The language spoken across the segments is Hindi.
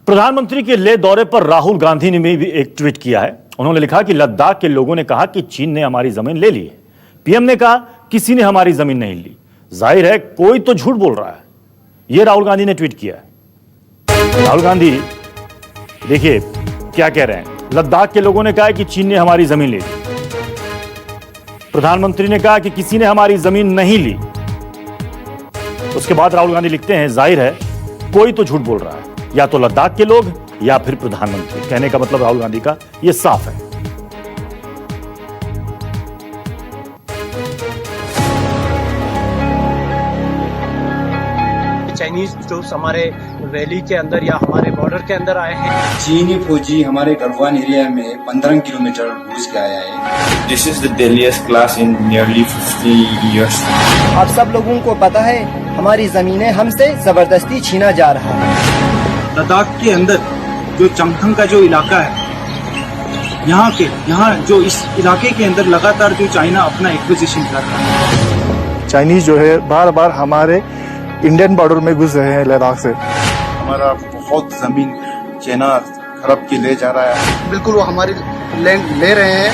प्रधानमंत्री के लेह दौरे पर राहुल गांधी ने भी एक ट्वीट किया है। उन्होंने लिखा कि लद्दाख के लोगों ने कहा कि चीन ने हमारी जमीन ले ली है। पीएम ने कहा किसी ने हमारी जमीन नहीं ली। जाहिर है कोई तो झूठ बोल रहा है। यह राहुल गांधी ने ट्वीट किया है। राहुल गांधी देखिए क्या कह रहे हैं। लद्दाख के लोगों ने कहा कि चीन ने हमारी जमीन ले ली। प्रधानमंत्री ने कहा कि किसी ने हमारी जमीन नहीं ली। उसके बाद राहुल गांधी लिखते हैं जाहिर है कोई तो झूठ बोल रहा है, या तो लद्दाख के लोग या फिर प्रधानमंत्री। कहने का मतलब राहुल गांधी का यह साफ है। चाइनीज जो हमारे वैली के अंदर या हमारे बॉर्डर के अंदर आए हैं। चीनी फौजी हमारे गढ़वाल एरिया में 15 किलोमीटर घुस के आया है। This is the deadliest clash in nearly 50 years. आप सब लोगों को पता है हमारी जमीनें हमसे जबरदस्ती छीना जा रहा है। लद्दाख के अंदर जो चमथंग का जो इलाका है, यहाँ जो इस इलाके के अंदर लगातार जो चाइना अपना एक्विजिशन कर रहा है। चाइनीज जो है बार बार हमारे इंडियन बॉर्डर में घुस रहे हैं लद्दाख से। हमारा बहुत जमीन चाइना खरब के ले जा रहा है। बिल्कुल वो हमारी लैंड ले रहे हैं।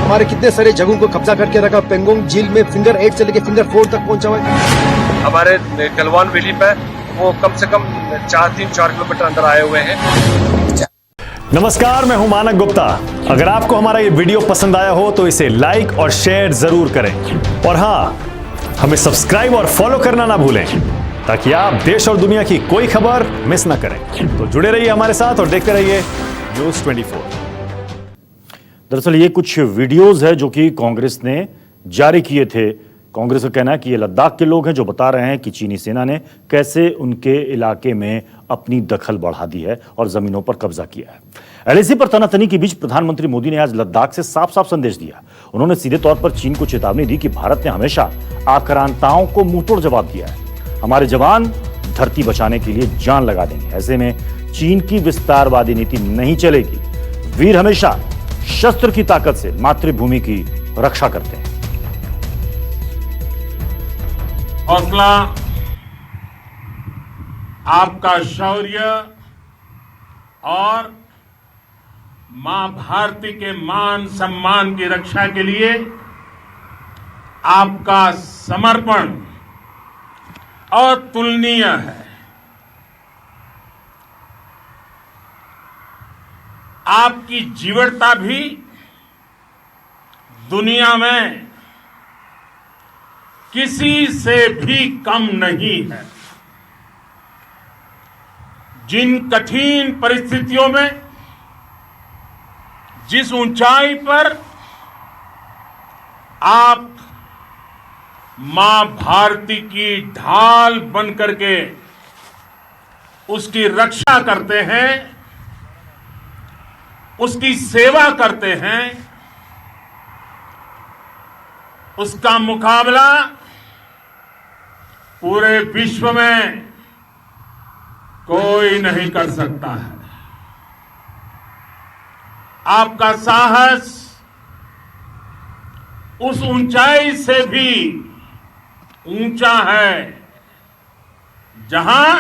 हमारे कितने सारे जगहों को कब्जा करके रखा। पेंगोंग झील में फिंगर 8 से लेकर फिंगर 4 तक पहुंचा हुआ है। हमारे गलवान वैली पे वो कम से कम 4 किलोमीटर अंदर आए हुए हैं। नमस्कार, मैं हूं मानक गुप्ता। अगर आपको हमारा ये वीडियो पसंद आया हो तो इसे लाइक और शेयर जरूर करें, और हां, हमें सब्सक्राइब और फॉलो करना ना भूलें ताकि आप देश और दुनिया की कोई खबर मिस ना करें। तो जुड़े रहिए हमारे साथ और देखते रहिए न्यूज़ 24। दरअसल ये कुछ वीडियोस है जो कि कांग्रेस ने जारी किए थे। कांग्रेस का कहना है कि ये लद्दाख के लोग हैं जो बता रहे हैं कि चीनी सेना ने कैसे उनके इलाके में अपनी दखल बढ़ा दी है और जमीनों पर कब्जा किया है। एलएसी पर तनातनी के बीच प्रधानमंत्री मोदी ने आज लद्दाख से साफ साफ संदेश दिया। उन्होंने सीधे तौर पर चीन को चेतावनी दी कि भारत ने हमेशा आक्रांताओं को मुंहतोड़ जवाब दिया है। हमारे जवान धरती बचाने के लिए जान लगा देंगे। ऐसे में चीन की विस्तारवादी नीति नहीं चलेगी। वीर हमेशा शस्त्र की ताकत से मातृभूमि की रक्षा करते हैं। हौसला, आपका शौर्य और मां भारती के मान सम्मान की रक्षा के लिए आपका समर्पण अतुलनीय है। आपकी जीवटता भी दुनिया में किसी से भी कम नहीं है। जिन कठिन परिस्थितियों में, जिस ऊंचाई पर आप मां भारती की ढाल बन करके उसकी रक्षा करते हैं, उसकी सेवा करते हैं, उसका मुकाबला पूरे विश्व में कोई नहीं कर सकता है। आपका साहस उस ऊंचाई से भी ऊंचा है जहां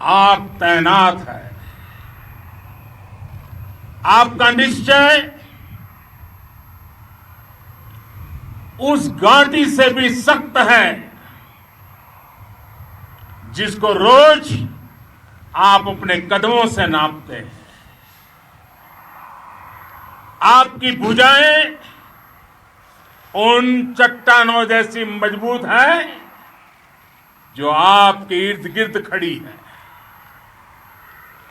आप तैनात हैं। आपका निश्चय उस घाटी से भी सख्त है जिसको रोज आप अपने कदमों से नापते हैं। आपकी भुजाएं उन चट्टानों जैसी मजबूत है जो आपके इर्द गिर्द खड़ी है।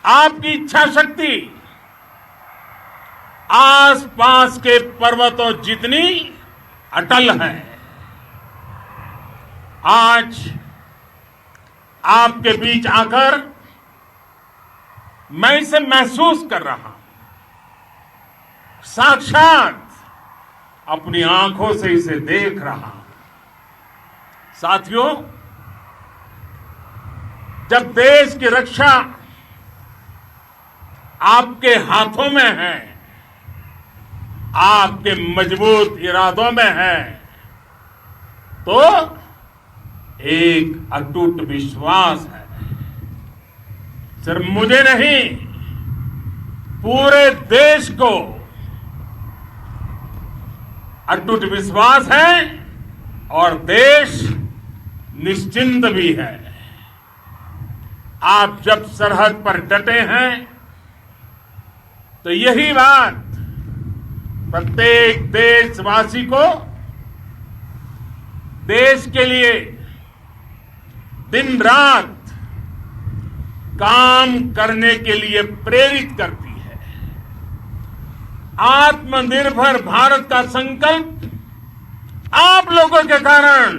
आपकी इच्छा शक्ति आसपास के पर्वतों जितनी अटल है। आज आपके बीच आकर मैं इसे महसूस कर रहा हूं। साक्षात अपनी आंखों से इसे देख रहा हूं। साथियों, जब देश की रक्षा आपके हाथों में है, आपके मजबूत इरादों में है, तो एक अटूट विश्वास है। सिर्फ मुझे नहीं, पूरे देश को अटूट विश्वास है और देश निश्चिंत भी है। आप जब सरहद पर डटे हैं तो यही बात प्रत्येक देशवासी को देश के लिए दिन रात काम करने के लिए प्रेरित करती है। आत्मनिर्भर भारत का संकल्प आप लोगों के कारण,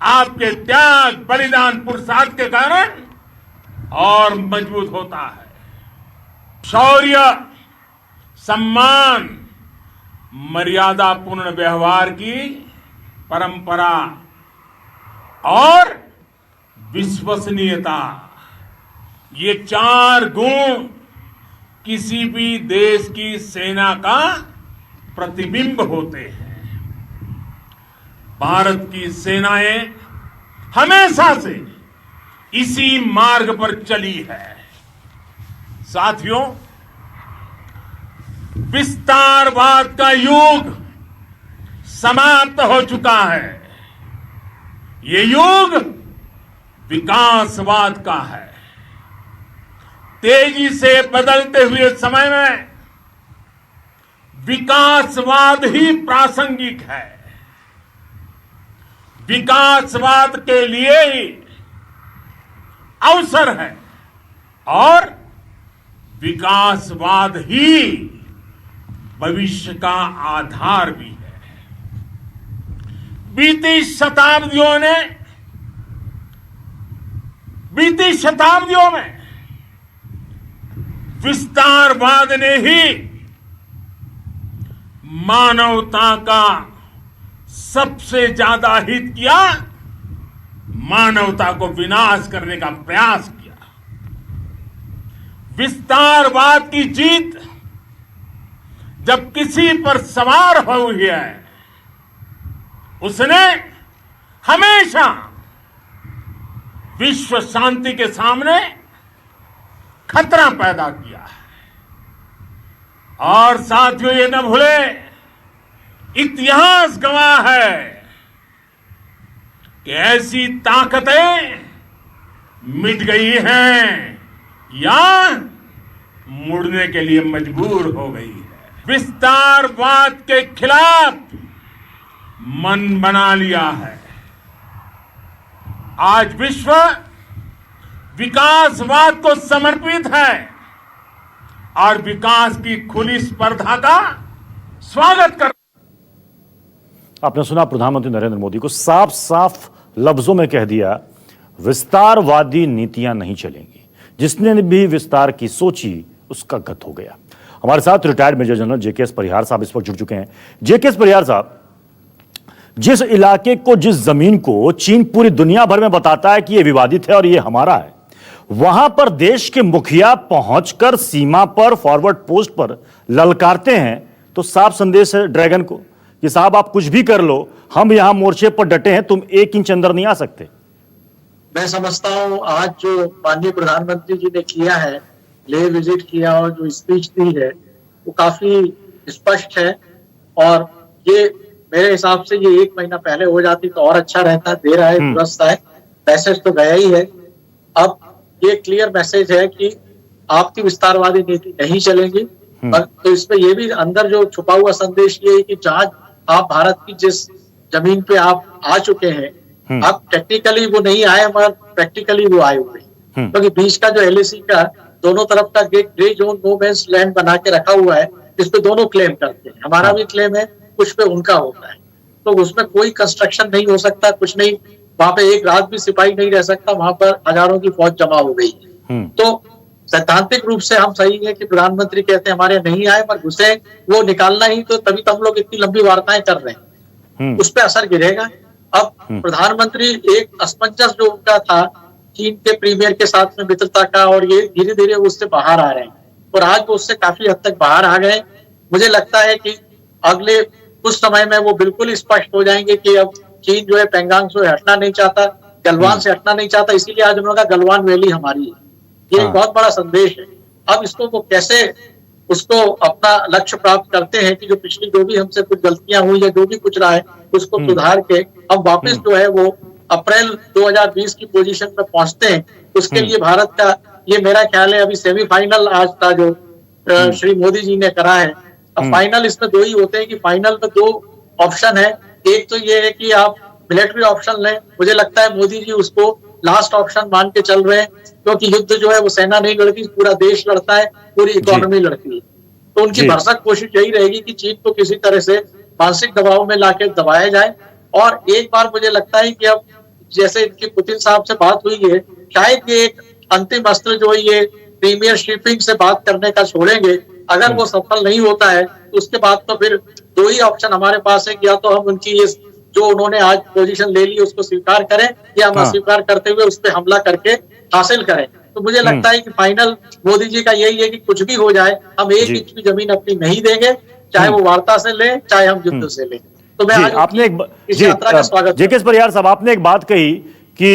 आपके त्याग, बलिदान, पुरुषार्थ के कारण और मजबूत होता है। शौर्य, सम्मान, मर्यादापूर्ण व्यवहार की परंपरा और विश्वसनीयता, ये 4 गुण किसी भी देश की सेना का प्रतिबिंब होते हैं। भारत की सेनाएं हमेशा से इसी मार्ग पर चली है। साथियों, विस्तारवाद का युग समाप्त हो चुका है। ये युग विकासवाद का है। तेजी से बदलते हुए समय में विकासवाद ही प्रासंगिक है। विकासवाद के लिए ही अवसर है और विकासवाद ही भविष्य का आधार भी है। बीती शताब्दियों में विस्तारवाद ने ही मानवता का सबसे ज्यादा हित किया, मानवता को विनाश करने का प्रयास किया। विस्तारवाद की जीत जब किसी पर सवार हुई है, उसने हमेशा विश्व शांति के सामने खतरा पैदा किया है। और साथियों, ये न भूले, इतिहास गवाह है कि ऐसी ताकतें मिट गई हैं या मुड़ने के लिए मजबूर हो गई है। विस्तारवाद के खिलाफ मन बना लिया है। आज विश्व विकासवाद को समर्पित है और विकास की खुली स्पर्धा का स्वागत कर। आपने सुना प्रधानमंत्री नरेंद्र मोदी को साफ साफ लफ्जों में कह दिया, विस्तारवादी नीतियां नहीं चलेंगी। जिसने भी विस्तार की सोची उसका गत हो गया। हमारे साथ रिटायर्ड मेजर जनरल जेकेएस परिहार साहब इस वक्त जुड़ चुके हैं। जेकेएस परिहार साहब, जिस इलाके को, जिस जमीन को चीन पूरी दुनिया भर में बताता है कि यह विवादित है और यह हमारा है, वहां पर देश के मुखिया पहुंचकर सीमा पर फॉरवर्ड पोस्ट पर ललकारते हैं, तो साफ संदेश है ड्रैगन को कि साहब आप कुछ भी कर लो, हम यहां मोर्चे पर डटे हैं, तुम 1 इंच अंदर नहीं आ सकते। मैं समझता हूं आज जो माननीय प्रधानमंत्री जी ने किया है, लेह विजिट किया और जो स्पीच दी है, वो काफी स्पष्ट है। और ये मेरे हिसाब से ये 1 महीना पहले हो जाती तो और अच्छा रहता। दे रहा है, दुरुस्त है, मैसेज तो गया ही है। अब ये क्लियर मैसेज है कि आपकी विस्तारवादी नीति नहीं चलेगी। तो इसमें ये भी अंदर जो छुपा हुआ संदेश ये है कि जहां आप भारत की जिस जमीन पे आप आ चुके हैं, आप टेक्निकली वो नहीं आए मगर प्रैक्टिकली वो आए हुए हैं। क्योंकि बीच का जो एलएसी का दोनों तरफ का grey zone, no man's land बना के रखा हुआ है, इस पे दोनों क्लेम करते हैं। हमारा भी क्लेम है, कुछ पे उनका होता है। तो उसमें कोई कंस्ट्रक्शन नहीं हो सकता, कुछ नहीं। वहां पे एक रात भी सिपाही नहीं रह सकता, वहां पर हजारों की फौज जमा हो गई। तो सैद्धांतिक रूप से हम सही है कि प्रधानमंत्री कहते हैं हमारे नहीं आए पर घुसे, वो निकालना ही तो, तभी तो हम लोग इतनी लंबी वार्ताएं कर रहे हैं। उस पर असर गिरेगा। अब प्रधानमंत्री एक असमंजस जो उनका था चीन के प्रीमियर के साथ में मित्रता का, और ये धीरे धीरे उससे बाहर आ रहे हैं और आज वो उससे काफी हद तक बाहर आ गए। मुझे लगता है कि अगले कुछ समय में वो बिल्कुल स्पष्ट हो जाएंगे कि अब चीन जो है पैंगांग से हटना नहीं चाहता, गलवान से हटना नहीं चाहता। इसीलिए आज उन्होंने कहा गलवान वैली हमारी है। ये एक बहुत बड़ा संदेश है। अब इसको वो कैसे उसको अपना लक्ष्य प्राप्त करते हैं कि जो पिछली जो भी हमसे कुछ गलतियां हुई या जो भी कुछ रहा है उसको सुधार के हम वापस जो है वो अप्रैल 2020 की पोजीशन में पहुंचते हैं। उसके लिए भारत का ये मेरा ख्याल है अभी सेमीफाइनल आज था जो श्री मोदी जी ने करा है। अब फाइनल इसमें दो ही होते हैं कि फाइनल में दो ऑप्शन है। एक तो ये है कि आप मिलिट्री ऑप्शन लें, मुझे लगता है मोदी जी उसको लास्ट ऑप्शन मान के चल रहे हैं, क्योंकि युद्ध जो है वो सेना नहीं लड़ती, पूरा देश लड़ता है, पूरी इकोनॉमी लड़ती है। तो उनकी भरसक कोशिश यही रहेगी कि चीन को किसी तरह से मानसिक दबाव में लाके दबाया जाए। और एक बार मुझे लगता है कि अब जैसे इनकी पुतिन साहब से बात हुई है, शायद ये एक अंतिम अस्त्र जो है ये प्रीमियर शिपिंग से बात करने का छोड़ेंगे। अगर वो सफल नहीं होता है तो उसके बाद तो फिर दो ही ऑप्शन हमारे पास है, या तो हम उनकी ये जो उन्होंने आज पोजीशन ले ली उसको स्वीकार करें या हम अस्वीकार करते हुए उस पर हमला करके हासिल करें। तो मुझे लगता है कि फाइनल मोदी जी का यही है कि कुछ भी हो जाए हम एक इंच भी जमीन अपनी नहीं देंगे, चाहे वो वार्ता से ले चाहे हम युद्ध से ले। तो मैं आज आपने इस यात्रा का स्वागत जेकेएस परिहार साहब, आपने एक बात कही कि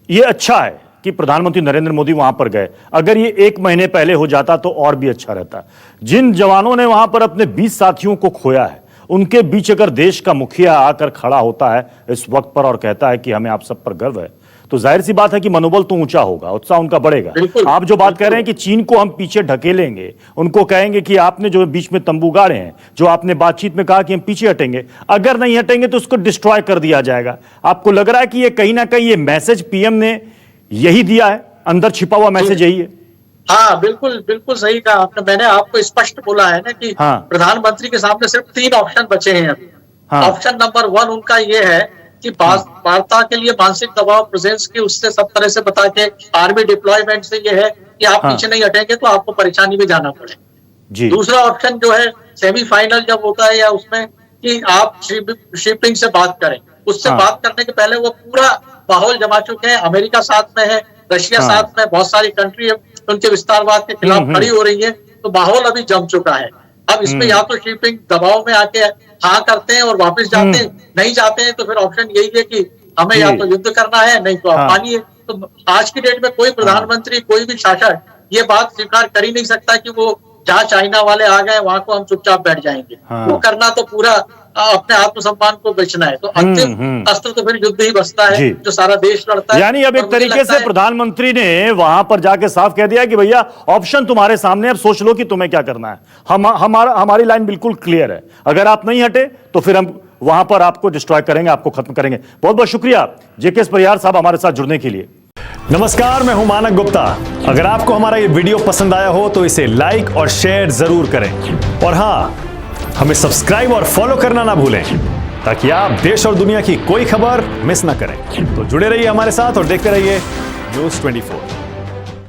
ये अच्छा है कि प्रधानमंत्री नरेंद्र मोदी वहां पर गए। अगर ये 1 महीने पहले हो जाता तो और भी अच्छा रहता। जिन जवानों ने वहां पर अपने 20 साथियों को खोया है, उनके बीच अगर देश का मुखिया आकर खड़ा होता है इस वक्त पर और कहता है कि हमें आप सब पर गर्व है, तो जाहिर सी बात है कि मनोबल तो ऊंचा होगा, उत्साह उनका बढ़ेगा। आप जो बात कह रहे हैं कि चीन को हम पीछे ढकेलेंगे, उनको कहेंगे कि आपने जो बीच में तंबू गाड़े हैं, जो आपने बातचीत में कहा कि हम पीछे हटेंगे, अगर नहीं हटेंगे तो उसको डिस्ट्रॉय कर दिया जाएगा। आपको लग रहा है कि ये कहीं ना कहीं ये मैसेज पीएम ने यही दिया है, अंदर छिपा हुआ मैसेज यही है? हाँ, बिल्कुल बिल्कुल सही कहा आपने। मैंने आपको स्पष्ट बोला है ना कि प्रधानमंत्री के सामने सिर्फ 3 ऑप्शन बचे हैं अभी। ऑप्शन नंबर 1 उनका ये है कि वार्ता के लिए मानसिक दबाव प्रेजेंस की उससे सब तरह से बता के आर्मी डिप्लॉयमेंट से ये है कि आप पीछे नहीं हटेंगे तो आपको परेशानी में जाना पड़े। दूसरा ऑप्शन जो है सेमीफाइनल जब होता है या उसमें कि आप शिपिंग से बात करें, उससे बात करने के पहले वो पूरा माहौल जमा चुके हैं। अमेरिका साथ में है, रशिया साथ में, बहुत सारी कंट्री उनके विस्तारवाद के खिलाफ खड़ी हो रही है, तो माहौल अभी जम चुका है। अब इसमें या तो शिपिंग दबाव में आके हाँ करते हैं और वापस जाते हैं, नहीं जाते हैं तो फिर ऑप्शन यही है कि हमें या तो युद्ध करना है नहीं तो आप मानिए। तो आज की डेट में कोई प्रधानमंत्री, कोई भी शासक ये बात स्वीकार कर ही नहीं सकता कि वो जहाँ चाइना वाले आ गए वहां को हम चुपचाप बैठ जाएंगे। वो करना तो पूरा अपने आत्मसम्मान को बेचना है। तो अंतिम अस्त्र तो फिर युद्ध ही बचता है जो सारा देश लड़ता है। यानी अब एक तरीके से प्रधानमंत्री ने वहां पर जाके साफ कह दिया कि भैया ऑप्शन तुम्हारे सामने, अब सोच लो कि तुम्हें क्या करना है। हमारी लाइन बिल्कुल क्लियर है, अगर आप नहीं हटे तो फिर हम वहां पर आपको डिस्ट्रॉय करेंगे, आपको खत्म करेंगे। बहुत बहुत शुक्रिया जेकेएस परिहार साहब हमारे साथ जुड़ने के लिए। नमस्कार, मैं हूं मानक गुप्ता। अगर आपको हमारा ये वीडियो पसंद आया हो तो इसे लाइक और शेयर जरूर करें, और हां, हमें सब्सक्राइब और फॉलो करना ना भूलें ताकि आप देश और दुनिया की कोई खबर मिस ना करें। तो जुड़े रहिए हमारे साथ और देखते रहिए News 24।